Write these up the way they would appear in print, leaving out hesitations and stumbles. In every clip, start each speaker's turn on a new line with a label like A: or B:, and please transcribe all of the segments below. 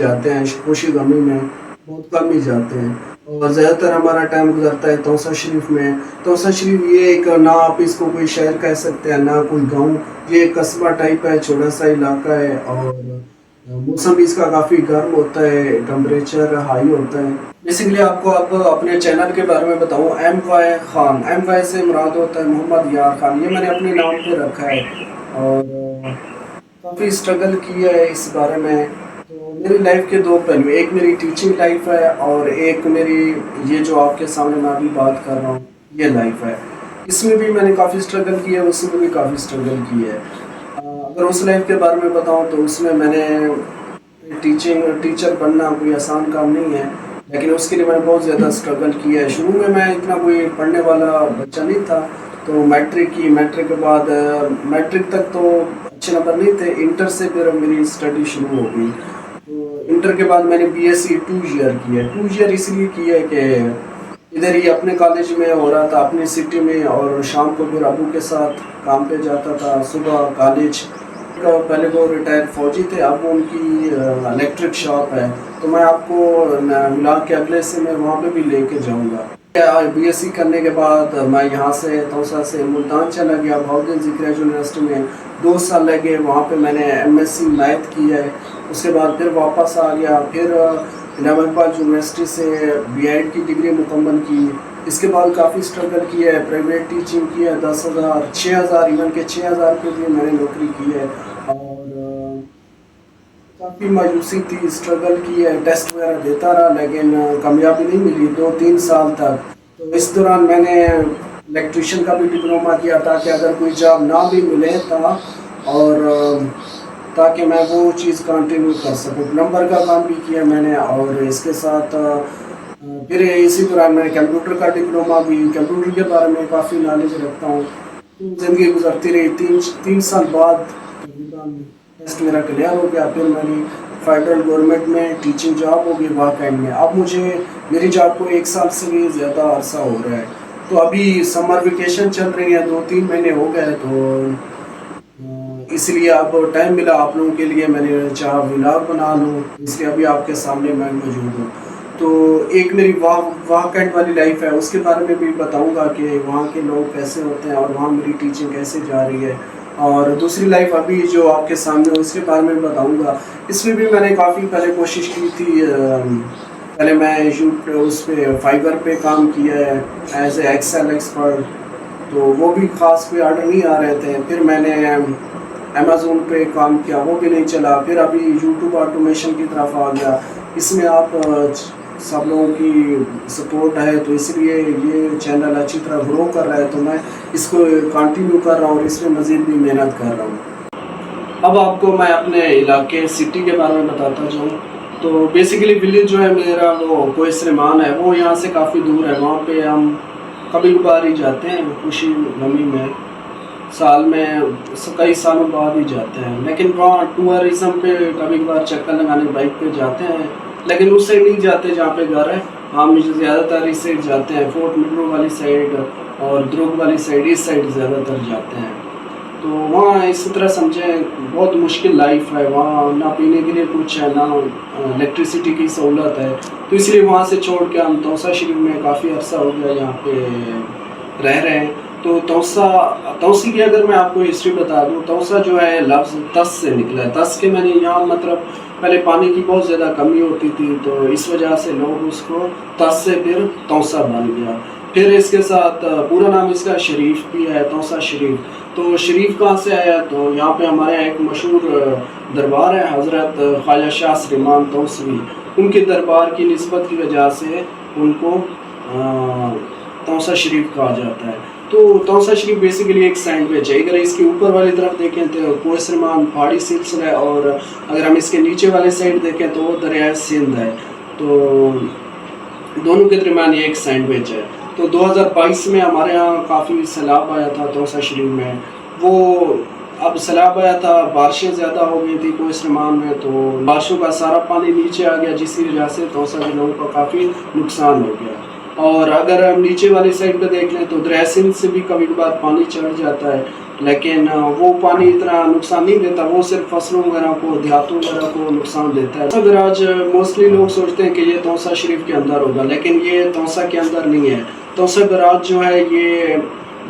A: जाते हैं खुशी गमी में बहुत कम ही जाते हैं और ज़्यादातर हमारा टाइम गुजरता है तौसा शरीफ में। तौसा शरीफ ये एक ना आप इसको कोई शहर कह सकते हैं ना कोई गांव, ये एक कस्बा टाइप है, छोटा सा इलाका है और मौसम भी इसका काफ़ी गर्म होता है, टेम्परेचर हाई होता है। बेसिकली आपको अब अपने चैनल के बारे में बताऊं, M Y Khan, M Y से मुराद होता है मोहम्मद यार खान, ये मैंने अपने नाम पे रखा है और काफ़ी स्ट्रगल किया है इस बारे में। तो मेरी लाइफ के दो पहलू, एक मेरी टीचिंग लाइफ है और एक मेरी ये जो आपके सामने मैं अभी बात कर रहा हूँ ये लाइफ है। इसमें भी मैंने काफ़ी स्ट्रगल किया है, उसमें भी काफ़ी स्ट्रगल किया है। अगर उस लाइफ के बारे में बताऊँ तो उसमें मैंने टीचर बनना कोई आसान काम नहीं है, लेकिन उसके लिए मैंने बहुत ज़्यादा स्ट्रगल किया है। शुरू में मैं इतना कोई पढ़ने वाला बच्चा नहीं था, तो मैट्रिक की, मैट्रिक के बाद मैट्रिक तक तो अच्छे नंबर नहीं थे, इंटर से फिर मेरी स्टडी शुरू हो गई। तो इंटर के बाद मैंने बीएससी 2 ईयर किया। 2 ईयर इसलिए किया कि इधर ही अपने कॉलेज में हो रहा था, अपनी सिटी में, और शाम को फिर अबू के साथ काम पे जाता था, सुबह कॉलेज का। पहले वो रिटायर्ड फौजी थे, अब उनकी इलेक्ट्रिक शॉप है, तो मैं आपको मिला के अगले से मैं वहाँ पे भी लेके जाऊँगा। बीएससी करने के बाद मैं यहाँ से तौसा से मुल्तान चला गया, बहाउद्दीन ज़िक्रिया यूनिवर्सिटी में 2 साल लगे, वहाँ पे मैंने एमएससी मैथ किया है। उसके बाद फिर वापस आ गया, फिर इलाहाबाद यूनिवर्सिटी से बीएड की डिग्री मुकम्मल की। इसके बाद काफ़ी स्ट्रगल किया है, प्राइवेट टीचिंग किया है, 10,000 6,000 इवन के 6,000 के लिए मैंने नौकरी की है और काफ़ी मायूसी थी, स्ट्रगल की है, टेस्ट वगैरह देता रहा लेकिन कामयाबी नहीं मिली 2-3 साल तक। तो इस दौरान मैंने इलेक्ट्रिशियन का भी डिप्लोमा किया ताकि अगर कोई जॉब ना भी मिले था और ताकि मैं वो चीज़ कंटिन्यू कर सकूँ। प्लम्बर का काम भी किया मैंने और इसके साथ फिर इसी दौरान मैंने कंप्यूटर का डिप्लोमा भी, कंप्यूटर के बारे में काफ़ी नॉलेज रखता हूँ। ज़िंदगी गुजरती रही, तीन साल बाद टेस्ट मेरा क्लियर हो गया, फिर मेरी फेडरल गवर्नमेंट में टीचिंग जॉब हो गई वाकई में। अब मुझे मेरी जॉब को 1 साल से भी ज़्यादा अरसा हो रहा है। तो अभी समर वेकेशन चल रही है, 2-3 महीने हो गए, तो इसलिए अब टाइम मिला आप लोगों के लिए, मैंने चाहा व्लॉग बना लूँ, इसलिए अभी आपके सामने मैं मौजूद हूँ। तो एक मेरी वाह कैंट वाली लाइफ है, उसके बारे में भी बताऊंगा कि वहाँ के लोग कैसे होते हैं और वहाँ मेरी टीचिंग कैसे जा रही है। और दूसरी लाइफ अभी जो आपके सामने हो उसके बारे में बताऊंगा। इसमें भी मैंने काफ़ी पहले कोशिश की थी, पहले मैं उस पर फाइवर पे काम किया है एज ए एक्सेल एक्सपर्ट, तो वो भी ख़ास कोई ऑर्डर नहीं आ रहे थे। फिर मैंने अमेज़ोन पे काम किया, वो भी नहीं चला। फिर अभी यूट्यूब ऑटोमेशन की तरफ आ गया, इसमें आप सब लोगों की सपोर्ट है, तो इसलिए ये चैनल अच्छी तरह ग्रो कर रहा है, तो मैं इसको कंटिन्यू कर रहा हूँ और इसमें मज़ीद भी मेहनत कर रहा हूँ। अब आपको मैं अपने इलाके सिटी के बारे में बताता जाऊँ, तो बेसिकली विलेज जो है मेरा वो कोइसरमान है, वो यहाँ से काफ़ी दूर है। वहाँ पे हम कभी कभार ही जाते हैं, खुशी गमी में साल में कई सालों बाद ही जाते हैं, लेकिन वहाँ टूरिज़म पे कभी कभार चक्कर लगाने बाइक पे जाते हैं, लेकिन उस साइड नहीं जाते जहाँ पे घर है। हम ज़्यादातर इस साइड जाते हैं, फोर्ट मिल्रो वाली साइड और द्रुग वाली साइड, इस साइड ज़्यादातर जाते हैं। तो वहाँ इस तरह समझें बहुत मुश्किल लाइफ है, वहाँ ना पीने के लिए कुछ है, ना इलेक्ट्रिसिटी की सहूलत है, तो इसलिए वहाँ से छोड़ के हम तौसा शरीफ में काफ़ी अर्सा हो गया यहाँ पे रह रहे हैं। तो तौसी की अगर मैं आपको हिस्ट्री बता दूँ, तौसा जो है लफ्ज़ तस से निकला है। तस के मैंने यहाँ मतलब पहले पानी की बहुत ज़्यादा कमी होती थी, तो इस वजह से लोग उसको तस से फिर तौसा बन गया। फिर इसके साथ पूरा नाम इसका शरीफ भी है, तौसा शरीफ। तो शरीफ कहाँ से आया, तो यहाँ पे हमारे यहाँ एक मशहूर दरबार है, हज़रत ख्वाजा शाह सुलेमान तौसवी, उनके दरबार की निस्बत की वजह से उनको तौसा शरीफ कहा जाता है। तो तौसा शरीफ बेसिकली एक सैंडविच है। अगर इसके ऊपर वाली तरफ देखें तो कोइसरमान पहाड़ी सिलसिला है, और अगर हम इसके नीचे वाले साइड देखें तो वो दरिया सिंध है। तो दोनों के दरमियान ये एक सैंडविच है। तो 2022 में हमारे यहाँ काफ़ी सैलाब आया था तौसा शरीफ में। वो अब सैलाब आया था, बारिशें ज़्यादा हो गई थी कोइसरमान में, तो बारिशों का सारा पानी नीचे आ गया, जिसकी वजह से तौसा के लोगों का काफ़ी नुकसान हो गया। और अगर हम नीचे वाली साइड पे देख लें तो दरिया सिंध से भी कभी कभार पानी चढ़ जाता है, लेकिन वो पानी इतना नुकसान नहीं देता, वो सिर्फ फसलों वगैरह को, देहातों वगैरह को नुकसान देता है। तौसा बैराज मोस्टली लोग सोचते हैं कि ये तौसा शरीफ के अंदर होगा, लेकिन ये तौसा के अंदर नहीं है। तौसा बैराज जो है ये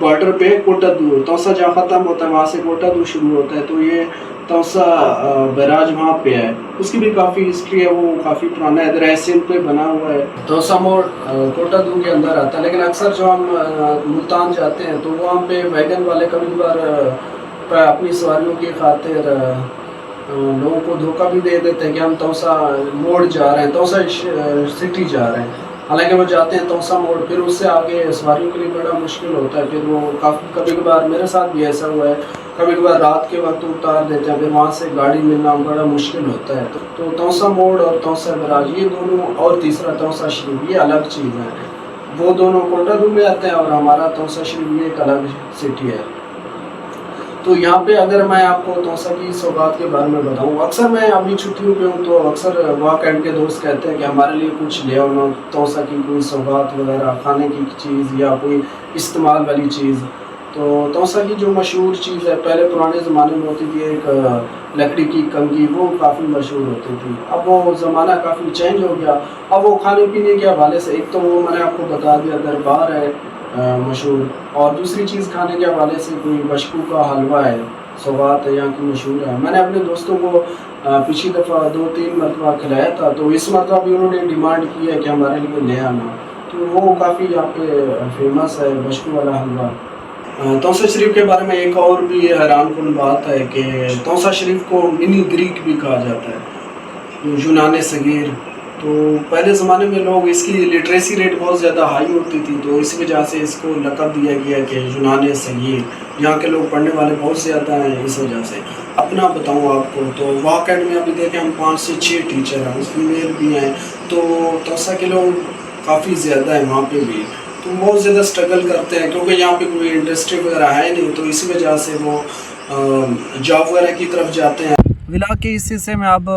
A: बॉर्डर पे कोटादू, तौसा जहाँ ख़त्म होता है वहाँ से कोटादू शुरू होता है, तो ये तौसा बैराज वहाँ पे है। उसकी भी काफ़ी हिस्ट्री है, वो काफ़ी पुराना है, रहसिन पे बना हुआ है। तौसा मोड़ कोटादू के अंदर आता है, लेकिन अक्सर जो हम मुल्तान जाते हैं तो वहाँ पे वैगन वाले कभी बार अपनी सवारियों की खातिर लोगों को धोखा भी दे देते हैं कि हम तौसा मोड़ जा रहे हैं, तौसा सिटी जा रहे हैं। हालांकि वो जाते हैं तौसा मोड़, फिर उससे आगे सवारियों के लिए बड़ा मुश्किल होता है। फिर वो काफ़ी, कभी कभार मेरे साथ भी ऐसा हुआ है, कभी कभार रात के वक्त उतार देते हैं, फिर वहाँ से गाड़ी मिलना बड़ा मुश्किल होता है। तो तौसा मोड़ और तौसा बैराज ये दोनों, और तीसरा तौसा शरीफ, ये अलग चीज़ है। वो दोनों कोटादू में आते हैं और हमारा तौसा शरीफ ये एक अलग सिटी है। तो यहाँ पे अगर मैं आपको तौसा की सौगात के बारे में बताऊँ, अक्सर मैं अभी छुट्टियों पे हूँ तो अक्सर वहाँ कैंट के दोस्त कहते हैं कि हमारे लिए कुछ ले आओ ना, तौसा की कोई सौगात वगैरह, खाने की चीज़ या कोई इस्तेमाल वाली चीज़। तो तौसा की जो मशहूर चीज़ है, पहले पुराने ज़माने में होती थी एक लकड़ी की कंघी, वो काफ़ी मशहूर होती थी। अब वो ज़माना काफ़ी चेंज हो गया। अब वो खाने पीने के हवाले से, एक तो वो मैंने आपको बता दिया दरबार है मशहूर, और दूसरी चीज़ खाने के हवाले से कोई मशकू का हलवा है, सौगात है यहाँ की मशहूर है। मैंने अपने दोस्तों को पिछली दफ़ा 2-3 मरतबा खिलाया था, तो इस मरतबा भी उन्होंने डिमांड की है कि हमारे लिए ले आना, तो वो काफ़ी यहाँ पे फेमस है मशकू वाला हलवा। तौसा शरीफ के बारे में एक और भी हैरान कुन बात है कि तौसा शरीफ को मिनी ग्रीक भी कहा जाता है, यूनान सगीर। तो पहले ज़माने में लोग, इसकी लिटरेसी रेट बहुत ज़्यादा हाई होती थी, तो इस वजह से इसको लक़ब दिया गया कि यूनान सगीर। यहाँ के लोग पढ़ने वाले बहुत ज़्यादा हैं इस वजह से। अपना बताऊँ आपको तो वाकई में अभी देखें हम 5 से 6 टीचर हैं, फीमेल भी हैं, तो तौसा के लोग काफ़ी ज़्यादा हैं वहाँ पे भी। तो बहुत ज़्यादा स्ट्रगल करते हैं क्योंकि यहाँ पे कोई इंडस्ट्री वगैरह है नहीं, तो इसी वजह से वो जॉब वगैरह की तरफ जाते हैं।
B: विला के इस हिस्से में अब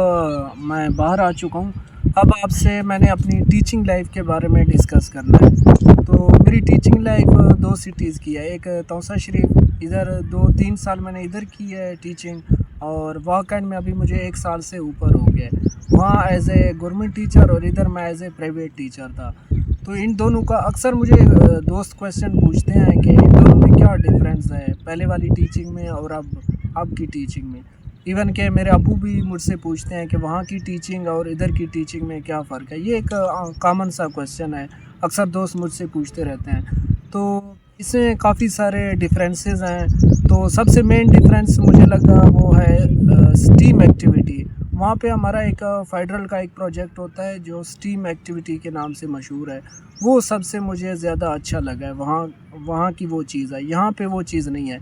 B: मैं बाहर आ चुका हूँ। अब आपसे मैंने अपनी टीचिंग लाइफ के बारे में डिस्कस करना है। तो मेरी टीचिंग लाइफ 2 सिटीज़ की है, एक तौसा शरीफ, इधर 2-3 साल मैंने इधर की है टीचिंग, और वाकई में अभी मुझे 1 साल से ऊपर हो गया है। वहाँ एज ए गवर्नमेंट टीचर और इधर मैं एज ए प्राइवेट टीचर था। तो इन दोनों का अक्सर मुझे दोस्त क्वेश्चन पूछते हैं कि इन दोनों में क्या डिफरेंस है, पहले वाली टीचिंग में और अब की टीचिंग में। इवन के मेरे अबू भी मुझसे पूछते हैं कि वहाँ की टीचिंग और इधर की टीचिंग में क्या फ़र्क है। ये एक कॉमन सा क्वेश्चन है, अक्सर दोस्त मुझसे पूछते रहते हैं। तो इसमें काफ़ी सारे डिफरेंसेस हैं। तो सबसे मेन डिफरेंस मुझे लगा वो है स्टीम एक्टिविटी। वहाँ पे हमारा एक फेडरल का एक प्रोजेक्ट होता है जो स्टीम एक्टिविटी के नाम से मशहूर है, वो सबसे मुझे ज़्यादा अच्छा लगा है। वहाँ की वो चीज़ है, यहाँ पे वो चीज़ नहीं है।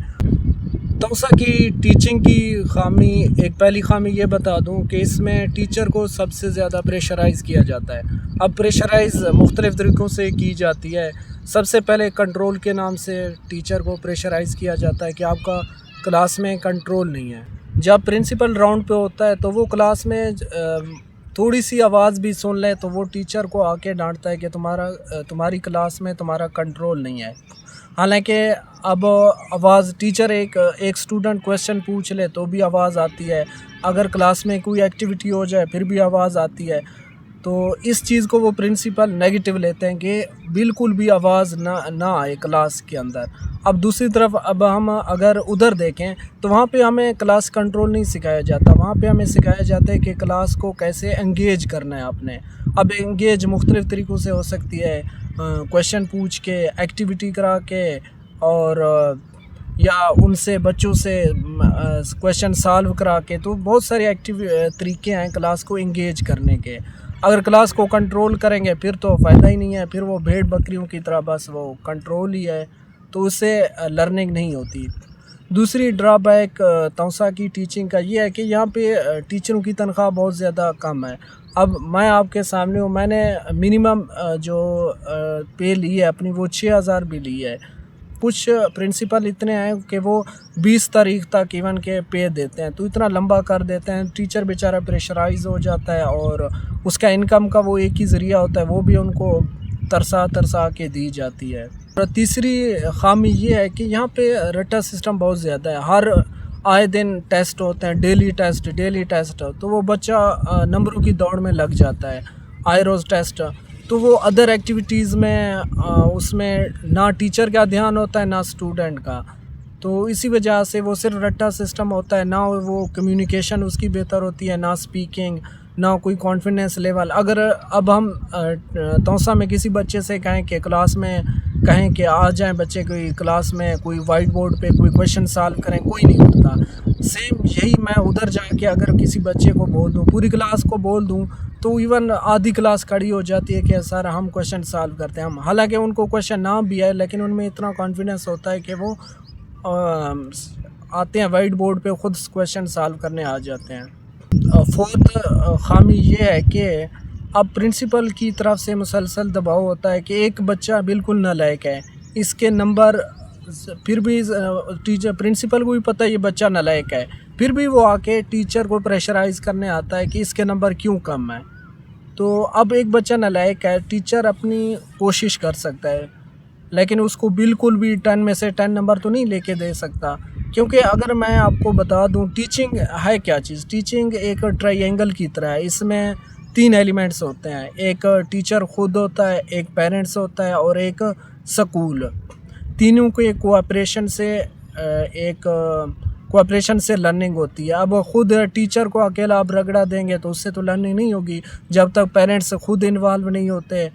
B: तौसा की टीचिंग की खामी, एक पहली खामी ये बता दूं कि इसमें टीचर को सबसे ज़्यादा प्रेशराइज़ किया जाता है। अब प्रेशराइज़ मुख्तलिफ़ तरीक़ों से की जाती है। सबसे पहले कंट्रोल के नाम से टीचर को प्रेशराइज़ किया जाता है कि आपका क्लास में कंट्रोल नहीं है। जब प्रिंसिपल राउंड पे होता है तो वो क्लास में थोड़ी सी आवाज़ भी सुन ले तो वो टीचर को आके डांटता है कि तुम्हारी क्लास में तुम्हारा कंट्रोल नहीं है। हालांकि अब आवाज़ टीचर एक स्टूडेंट क्वेश्चन पूछ ले तो भी आवाज़ आती है, अगर क्लास में कोई एक्टिविटी हो जाए फिर भी आवाज़ आती है। तो इस चीज़ को वो प्रिंसिपल नेगेटिव लेते हैं कि बिल्कुल भी आवाज़ ना आए क्लास के अंदर। अब दूसरी तरफ अब हम अगर उधर देखें तो वहाँ पे हमें क्लास कंट्रोल नहीं सिखाया जाता, वहाँ पे हमें सिखाया जाता है कि क्लास को कैसे एंगेज करना है आपने। अब एंगेज मुख्तलिफ़ तरीक़ों से हो सकती है, क्वेश्चन पूछ के, एक्टिविटी करा के, और या उनसे बच्चों से क्वेश्चन सॉल्व करा के। तो बहुत सारे तरीके हैं क्लास को एंगेज करने के। अगर क्लास को कंट्रोल करेंगे फिर तो फ़ायदा ही नहीं है, फिर वो भेड़ बकरियों की तरह बस वो कंट्रोल ही है, तो उससे लर्निंग नहीं होती। दूसरी ड्रॉबैक तौसा की टीचिंग का ये है कि यहाँ पे टीचरों की तनख्वाह बहुत ज़्यादा कम है। अब मैं आपके सामने हूँ, मैंने मिनिमम जो पे ली है अपनी वो 6000 भी ली है। कुछ प्रिंसिपल इतने हैं कि वो 20 तारीख तक इवन के पे देते हैं, तो इतना लंबा कर देते हैं, टीचर बेचारा प्रेशराइज़ हो जाता है और उसका इनकम का वो एक ही ज़रिया होता है, वो भी उनको तरसा तरसा के दी जाती है। और तीसरी ख़ामी ये है कि यहाँ पे रट्टा सिस्टम बहुत ज़्यादा है। हर आए दिन टेस्ट होते हैं, डेली टेस्ट, तो वो बच्चा नंबरों की दौड़ में लग जाता है। आए रोज़ टेस्ट, तो वो अदर एक्टिविटीज़ में उसमें ना टीचर का ध्यान होता है ना स्टूडेंट का। तो इसी वजह से वो सिर्फ रट्टा सिस्टम होता है, ना वो कम्युनिकेशन उसकी बेहतर होती है, ना स्पीकिंग, ना कोई कॉन्फिडेंस लेवल। अगर अब हम तौसा में किसी बच्चे से कहें कि क्लास में कहें कि आ जाएं बच्चे कोई क्लास में कोई वाइट बोर्ड पे कोई क्वेश्चन सॉल्व करें, कोई नहीं होता। सेम यही मैं उधर जाके अगर किसी बच्चे को बोल दूं, पूरी क्लास को बोल दूं, तो इवन आधी क्लास खड़ी हो जाती है कि सर हम क्वेश्चन सॉल्व करते हैं। हम हालांकि उनको क्वेश्चन ना भी आए, लेकिन उनमें इतना कॉन्फिडेंस होता है कि वो आते हैं वाइट बोर्ड पे ख़ुद क्वेश्चन सॉल्व करने आ जाते हैं। फोर्थ ख़ामी ये है कि अब प्रिंसिपल की तरफ से मुसलसल दबाव होता है कि एक बच्चा बिल्कुल नालायक है, इसके नंबर फिर भी टीचर प्रिंसिपल को भी पता है ये बच्चा नालायक है, फिर भी वो आके टीचर को प्रेशराइज़ करने आता है कि इसके नंबर क्यों कम है। तो अब एक बच्चा नालायक है, टीचर अपनी कोशिश कर सकता है, लेकिन उसको बिल्कुल भी 10 में से 10 नंबर तो नहीं लेके दे सकता। क्योंकि अगर मैं आपको बता दूं टीचिंग है क्या चीज़, टीचिंग एक ट्रायंगल की तरह है। इसमें 3 एलिमेंट्स होते हैं, एक टीचर ख़ुद होता है, एक पेरेंट्स होता है और एक स्कूल। तीनों के कोऑपरेशन से लर्निंग होती है। अब ख़ुद टीचर को अकेला आप रगड़ा देंगे तो उससे तो लर्निंग नहीं होगी जब तक पेरेंट्स खुद इन्वॉल्व नहीं होते।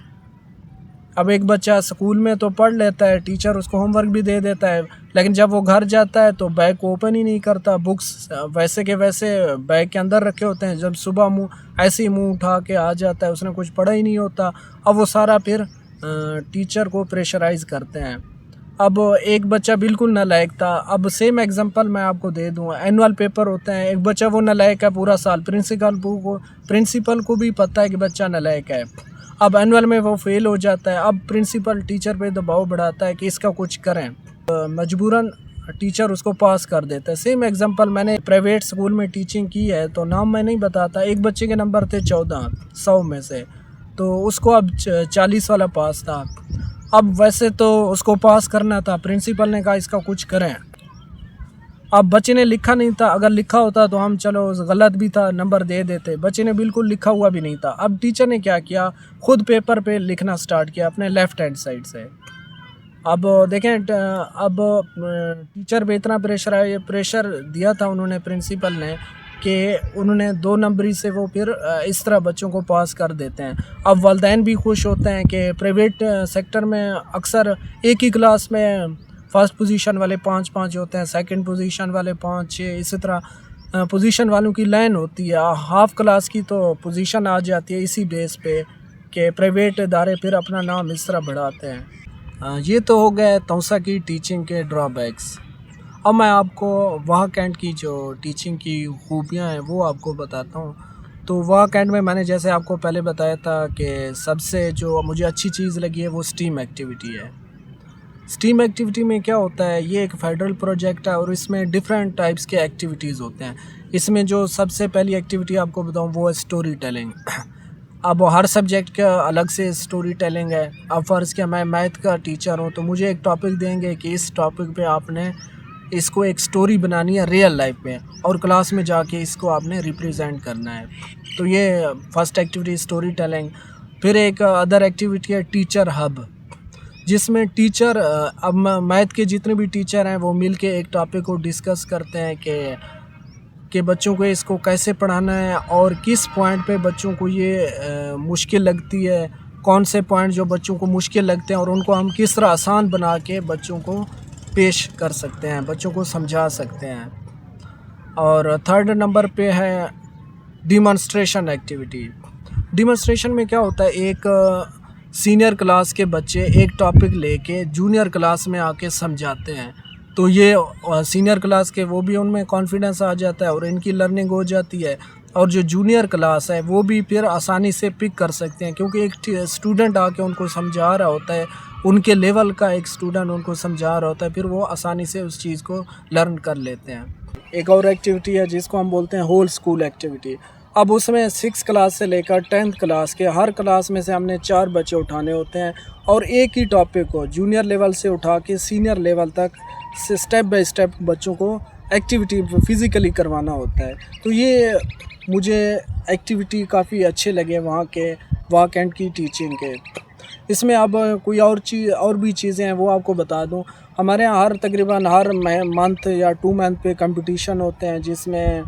B: अब एक बच्चा स्कूल में तो पढ़ लेता है, टीचर उसको होमवर्क भी दे देता है, लेकिन जब वो घर जाता है तो बैग को ओपन ही नहीं करता। बुक्स वैसे के वैसे बैग के अंदर रखे होते हैं। जब सुबह ऐसे ही मुंह उठा के आ जाता है, उसने कुछ पढ़ा ही नहीं होता। अब वो सारा फिर टीचर को प्रेशराइज़ करते हैं। अब एक बच्चा बिल्कुल नालायक था। अब सेम एग्जांपल मैं आपको दे दूँ, एनुअल पेपर होते हैं, एक बच्चा वो नालायक है पूरा साल, प्रिंसिपल को भी पता है कि बच्चा नालायक है। अब एनुअल में वो फेल हो जाता है। अब प्रिंसिपल टीचर पे दबाव बढ़ाता है कि इसका कुछ करें, मजबूरन टीचर उसको पास कर देता है। सेम एग्जांपल मैंने प्राइवेट स्कूल में टीचिंग की है, तो नाम मैं नहीं बताता। एक बच्चे के नंबर थे 14 100 में से, तो उसको अब 40 वाला पास था। अब वैसे तो उसको पास करना था, प्रिंसिपल ने कहा इसका कुछ करें। अब बच्चे ने लिखा नहीं था, अगर लिखा होता तो हम चलो गलत भी था नंबर दे देते। बच्चे ने बिल्कुल लिखा हुआ भी नहीं था। अब टीचर ने क्या किया, खुद पेपर पे लिखना स्टार्ट किया अपने लेफ़्ट हैंड साइड से। अब देखें, अब टीचर पे इतना प्रेशर दिया था उन्होंने, प्रिंसिपल ने, कि उन्होंने 2 नंबरी से वो फिर इस तरह बच्चों को पास कर देते हैं। अब वालिदैन भी खुश होते हैं कि प्राइवेट सेक्टर में अक्सर एक ही क्लास में फर्स्ट पोजीशन वाले 5-5 होते हैं, सेकंड पोजीशन वाले 5-6, इसी तरह पोजीशन वालों की लाइन होती है। हाफ क्लास की तो पोजीशन आ जाती है इसी बेस पे कि प्राइवेट इदारे फिर अपना नाम इस तरह बढ़ाते हैं। ये तो हो गए तौसा की टीचिंग के ड्रॉबैक्स। अब मैं आपको वाह कैंट की जो टीचिंग की खूबियाँ हैं वो आपको बताता हूँ। तो वाह कैंट में मैंने जैसे आपको पहले बताया था कि सबसे जो मुझे अच्छी चीज़ लगी है वो स्टीम एक्टिविटी है। स्टीम एक्टिविटी में क्या होता है, ये एक फेडरल प्रोजेक्ट है और इसमें डिफरेंट टाइप्स के एक्टिविटीज़ होते हैं। इसमें जो सबसे पहली एक्टिविटी आपको बताऊँ वो है स्टोरी टेलिंग। अब हर सब्जेक्ट का अलग से स्टोरी टेलिंग है। अब फ़र्ज़ किया मैं मैथ का टीचर हूँ, तो मुझे एक टॉपिक देंगे कि इस टॉपिक पे आपने इसको एक स्टोरी बनानी है रियल लाइफ में, और क्लास में जाके इसको आपने रिप्रेजेंट करना है। तो ये फर्स्ट एक्टिविटी स्टोरी टेलिंग। फिर एक अदर एक्टिविटी है टीचर हब, जिसमें टीचर अब मैथ के जितने भी टीचर हैं वो मिलके एक टॉपिक को डिस्कस करते हैं कि बच्चों को इसको कैसे पढ़ाना है और किस पॉइंट पे बच्चों को ये मुश्किल लगती है, कौन से पॉइंट जो बच्चों को मुश्किल लगते हैं और उनको हम किस तरह आसान बना के बच्चों को पेश कर सकते हैं, बच्चों को समझा सकते हैं। और थर्ड नंबर पे है डिमॉन्स्ट्रेशन एक्टिविटी। डिमॉन्स्ट्रेशन में क्या होता है, एक सीनियर क्लास के बच्चे एक टॉपिक लेके जूनियर क्लास में आके समझाते हैं, तो ये सीनियर क्लास के वो भी उनमें कॉन्फिडेंस आ जाता है और इनकी लर्निंग हो जाती है। और जो जूनियर क्लास है वो भी फिर आसानी से पिक कर सकते हैं, क्योंकि एक स्टूडेंट आके उनको समझा रहा होता है, उनके लेवल का एक स्टूडेंट उनको समझा रहा होता है, फिर वो आसानी से उस चीज़ को लर्न कर लेते हैं। एक और एक्टिविटी है जिसको हम बोलते हैं होल स्कूल एक्टिविटी। अब उसमें 6 क्लास से लेकर 10th क्लास के हर क्लास में से हमने 4 बच्चे उठाने होते हैं और एक ही टॉपिक को जूनियर लेवल से उठा के सीनियर लेवल तक से स्टेप बाय स्टेप बच्चों को एक्टिविटी फिज़िकली करवाना होता है। तो ये मुझे एक्टिविटी काफ़ी अच्छे लगे वहाँ के वॉक एंड की टीचिंग के। इसमें अब कोई और भी चीज़ें हैं वो आपको बता दूं। हमारे यहाँ तकरीबन हर मंथ या 2 मंथ पे कंपटीशन होते हैं, जिसमें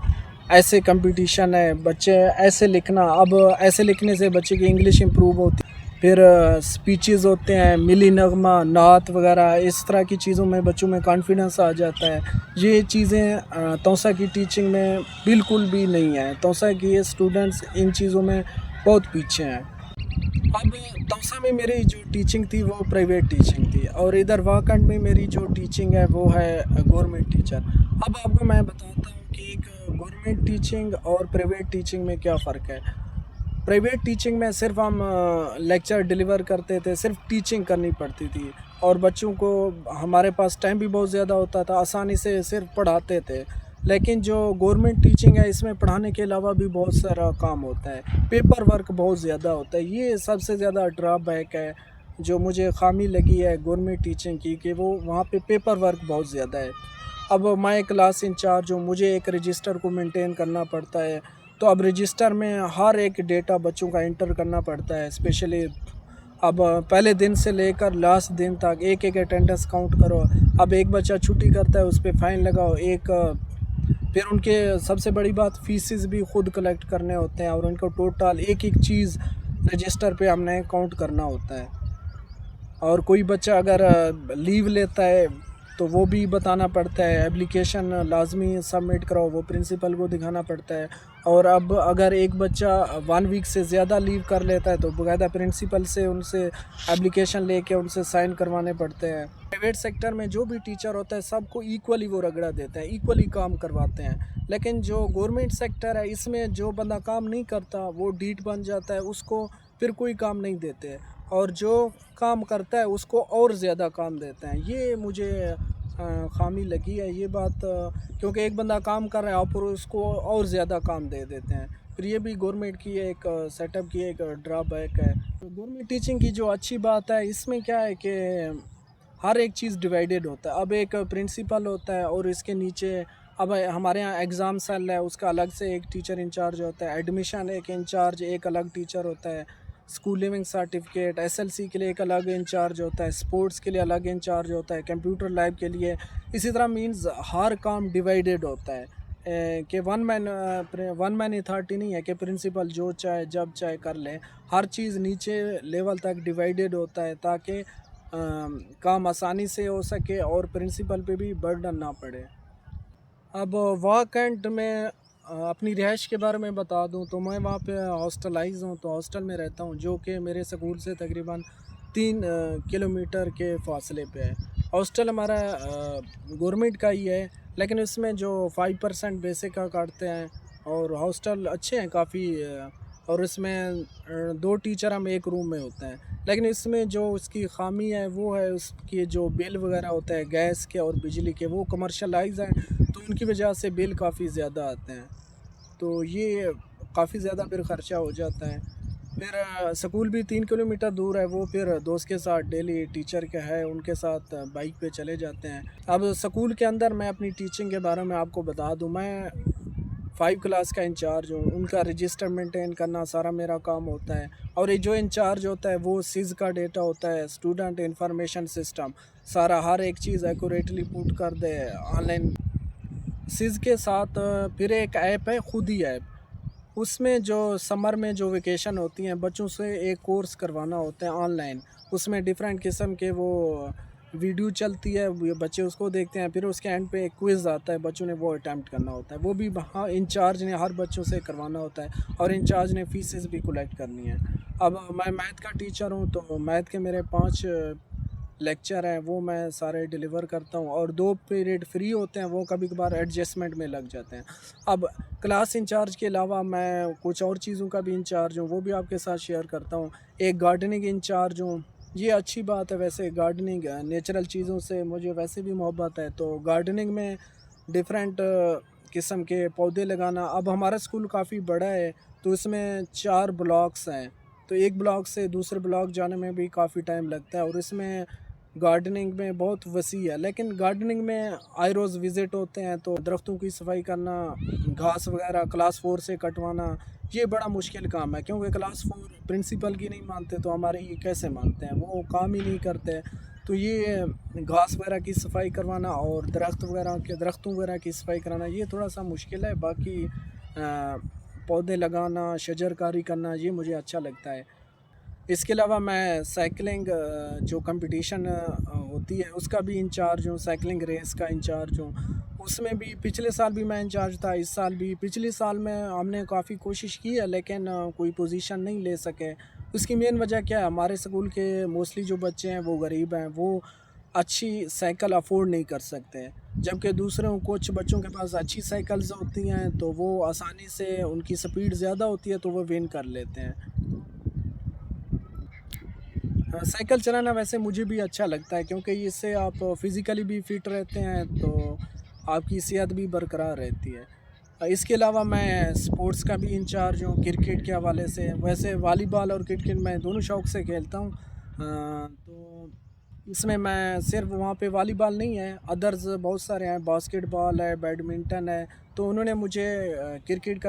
B: ऐसे कंपटीशन है बच्चे ऐसे लिखना। अब ऐसे लिखने से बच्चे की इंग्लिश इम्प्रूव होती है। फिर स्पीचेस होते हैं, मिली नगमा, नात वगैरह, इस तरह की चीज़ों में बच्चों में कॉन्फिडेंस आ जाता है। ये चीज़ें तौसा की टीचिंग में बिल्कुल भी नहीं है। तौसा की स्टूडेंट्स इन चीज़ों में बहुत पीछे हैं। अब तौसा में मेरी जो टीचिंग थी वो प्राइवेट टीचिंग थी और इधर वाकंड में मेरी जो टीचिंग है वो है गवर्नमेंट टीचर। अब आपको मैं बताता हूँ कि एक गवर्नमेंट टीचिंग और प्राइवेट टीचिंग में क्या फ़र्क है। प्राइवेट टीचिंग में सिर्फ हम लेक्चर डिलीवर करते थे, सिर्फ टीचिंग करनी पड़ती थी और बच्चों को हमारे पास टाइम भी बहुत ज़्यादा होता था, आसानी से सिर्फ पढ़ाते थे। लेकिन जो गवर्नमेंट टीचिंग है इसमें पढ़ाने के अलावा भी बहुत सारा काम होता है, पेपर वर्क बहुत ज़्यादा होता है। ये सबसे ज़्यादा ड्रॉबैक है जो मुझे ख़ामी लगी है गवर्नमेंट टीचिंग की, कि वो वहाँ पे पेपर वर्क बहुत ज़्यादा है। अब मैं क्लास इंचार्ज हूँ, मुझे एक रजिस्टर को मेंटेन करना पड़ता है। तो अब रजिस्टर में हर एक डेटा बच्चों का इंटर करना पड़ता है, स्पेशली अब पहले दिन से लेकर लास्ट दिन तक एक एक अटेंडेंस काउंट करो। अब एक बच्चा छुट्टी करता है उस पर फ़ाइन लगाओ, फिर उनके सबसे बड़ी बात फ़ीसेस भी ख़ुद कलेक्ट करने होते हैं और उनको टोटल एक एक चीज़ रजिस्टर पे हमने काउंट करना होता है। और कोई बच्चा अगर लीव लेता है तो वो भी बताना पड़ता है, एप्लीकेशन लाजमी सबमिट कराओ, वो प्रिंसिपल को दिखाना पड़ता है। और अब अगर एक बच्चा 1 वीक से ज़्यादा लीव कर लेता है तो बाकायदा प्रिंसिपल से उनसे एप्लीकेशन लेके उनसे साइन करवाने पड़ते हैं। प्राइवेट सेक्टर में जो भी टीचर होता है सबको इक्वली वो रगड़ा देते हैं, इक्वली काम करवाते हैं। लेकिन जो गवर्नमेंट सेक्टर है इसमें जो बंदा काम नहीं करता वो डीट बन जाता है, उसको फिर कोई काम नहीं देते और जो काम करता है उसको और ज़्यादा काम देते हैं। ये मुझे ख़ामी लगी है ये बात, क्योंकि एक बंदा काम कर रहा है और उसको और ज़्यादा काम दे देते हैं। फिर ये भी गवर्नमेंट की एक सेटअप की एक ड्रॉबैक है। तो गवर्नमेंट टीचिंग की जो अच्छी बात है इसमें क्या है कि हर एक चीज़ डिवाइडेड होता है। अब एक प्रिंसिपल होता है और इसके नीचे अब हमारे यहाँ एग्ज़ाम सेल है, उसका अलग से एक टीचर इंचार्ज होता है, एडमिशन एक इंचार्ज एक अलग टीचर होता है, स्कूल लिविंग सर्टिफिकेट एसएलसी के लिए एक अलग इंचार्ज होता है, स्पोर्ट्स के लिए अलग इंचार्ज होता है, कंप्यूटर लैब के लिए इसी तरह। मींस हर काम डिवाइडेड होता है कि वन मैन अथॉरिटी नहीं है कि प्रिंसिपल जो चाहे जब चाहे कर ले। हर चीज़ नीचे लेवल तक डिवाइडेड होता है ताकि काम आसानी से हो सके और प्रिंसिपल पे भी बर्डन ना पड़े। अब वाकंड में अपनी रिहाइश के बारे में बता दूं तो मैं वहाँ पे हॉस्टलाइज हूँ, तो हॉस्टल में रहता हूँ जो कि मेरे स्कूल से तकरीबन 3 किलोमीटर के फासले पे है। हॉस्टल हमारा गवर्नमेंट का ही है, लेकिन इसमें जो 5% बेसिक का काटते हैं और हॉस्टल अच्छे हैं काफ़ी। और इसमें 2 टीचर हम एक रूम में होते हैं। लेकिन इसमें जो उसकी ख़ामी है वो है उसकी जो बिल वगैरह होता है गैस के और बिजली के, वो कमर्शलाइज हैं तो उनकी वजह से बिल काफ़ी ज़्यादा आते हैं। तो ये काफ़ी ज़्यादा फिर ख़र्चा हो जाता है। फिर स्कूल भी 3 किलोमीटर दूर है, वो फिर दोस्त के साथ डेली टीचर के है उनके साथ बाइक पे चले जाते हैं। अब स्कूल के अंदर मैं अपनी टीचिंग के बारे में आपको बता दूं, मैं 5 क्लास का इंचार्ज हूँ, उनका रजिस्टर मेंटेन करना सारा मेरा काम होता है। और ये जो इंचार्ज होता है वो सिज का डेटा होता है, स्टूडेंट इंफॉर्मेशन सिस्टम, सारा हर एक चीज़ एक्यूरेटली पुट कर दे ऑनलाइन। सिज के साथ फिर एक ऐप है, खुद ही ऐप, उसमें जो समर में जो वेकेशन होती हैं बच्चों से एक कोर्स करवाना होता है ऑनलाइन। उसमें डिफरेंट किस्म के वो वीडियो चलती है, वो बच्चे उसको देखते हैं, फिर उसके एंड पे एक क्विज़ आता है, बच्चों ने वो अटैम्प्ट करना होता है। वो भी वहाँ इंचार्ज ने हर बच्चों से करवाना होता है और इंचार्ज ने फीसेस भी कलेक्ट करनी है। अब मैं मैथ का टीचर हूँ तो मैथ के मेरे 5 लेक्चर हैं वो मैं सारे डिलीवर करता हूँ और 2 पीरियड फ्री होते हैं, वो कभी कभार एडजस्टमेंट में लग जाते हैं। अब क्लास इंचार्ज के अलावा मैं कुछ और चीज़ों का भी इंचार्ज हूँ, वो भी आपके साथ शेयर करता हूँ। एक गार्डनिंग इंचार्ज हूँ, ये अच्छी बात है। वैसे गार्डनिंग नेचुरल चीज़ों से मुझे वैसे भी मोहब्बत है, तो गार्डनिंग में डिफरेंट किस्म के पौधे लगाना। अब हमारा स्कूल काफ़ी बड़ा है तो इसमें 4 ब्लॉक्स हैं, तो एक ब्लॉक से दूसरे ब्लॉक जाने में भी काफ़ी टाइम लगता है और इसमें गार्डनिंग में बहुत वसी है। लेकिन गार्डनिंग में आए रोज़ विज़िट होते हैं तो दरख्तों की सफाई करना, घास वगैरह क्लास 4 से कटवाना, ये बड़ा मुश्किल काम है क्योंकि क्लास 4 प्रिंसिपल की नहीं मानते तो हमारे ये कैसे मानते हैं, वो काम ही नहीं करते। तो ये घास वगैरह की सफाई करवाना और दरख्तों वगैरह की सफाई कराना ये थोड़ा सा मुश्किल है। बाकी पौधे लगाना, शजरकारी करना ये मुझे अच्छा लगता है। इसके अलावा मैं साइकिलिंग जो कंपटीशन होती है उसका भी इंचार्ज हूँ, साइकिलिंग रेस का इंचार्ज हूँ। उसमें भी पिछले साल भी मैं इंचार्ज था, इस साल भी। पिछले साल में हमने काफ़ी कोशिश की है लेकिन कोई पोजीशन नहीं ले सके। उसकी मेन वजह क्या है, हमारे स्कूल के मोस्टली जो बच्चे हैं वो गरीब हैं, वो अच्छी साइकिल अफोर्ड नहीं कर सकते, जबकि दूसरों कुछ बच्चों के पास अच्छी साइकिल्स होती हैं तो वो आसानी से, उनकी स्पीड ज़्यादा होती है तो वो विन कर लेते हैं। हाँ, साइकिल चलाना वैसे मुझे भी अच्छा लगता है क्योंकि इससे आप फिज़िकली भी फिट रहते हैं तो आपकी सेहत भी बरकरार रहती है। इसके अलावा मैं स्पोर्ट्स का भी इंचार्ज हूँ क्रिकेट के हवाले से। वैसे वॉलीबॉल और क्रिकेट मैं दोनों शौक़ से खेलता हूँ। तो इसमें मैं सिर्फ वहाँ पे वॉलीबॉल नहीं है, अदर्स बहुत सारे हैं, बास्केटबॉल है, बैडमिंटन है, तो उन्होंने मुझे क्रिकेट का